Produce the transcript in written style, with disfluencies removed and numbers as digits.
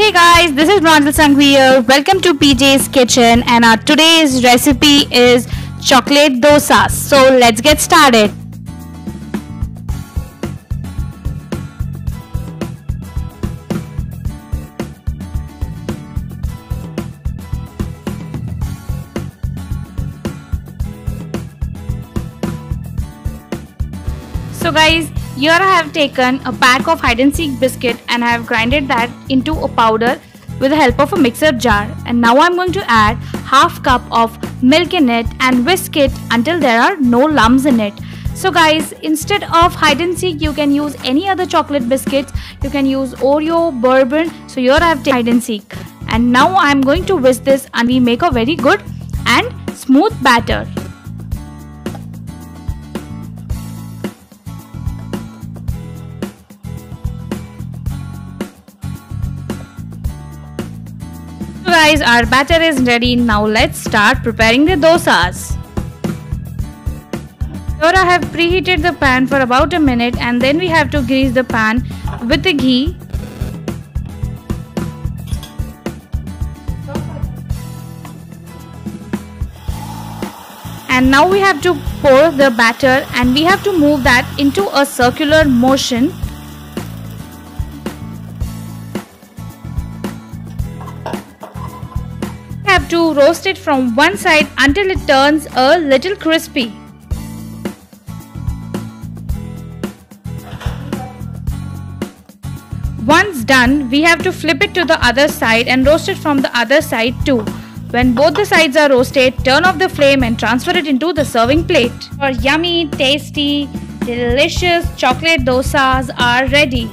Hey guys, this is Bronzel Sangvi here. Welcome to PJ's Kitchen, and our today's recipe is chocolate dosa. So let's get started. So guys, here I have taken a pack of hide and seek biscuit and I have grinded that into a powder with the help of a mixer jar. And now I'm going to add half cup of milk in it and whisk it until there are no lumps in it. So guys, instead of hide and seek, you can use any other chocolate biscuits. You can use Oreo, bourbon. So here I have taken hide and seek. And now I'm going to whisk this and we make a very good and smooth batter. So guys, our batter is ready. Now let's start preparing the dosas. Here I have preheated the pan for about a minute and then we have to grease the pan with the ghee. And now we have to pour the batter and we have to move that into a circular motion. Have to roast it from one side until it turns a little crispy. Once done, we have to flip it to the other side and roast it from the other side too. When both the sides are roasted, turn off the flame and transfer it into the serving plate. Our yummy, tasty, delicious chocolate dosas are ready.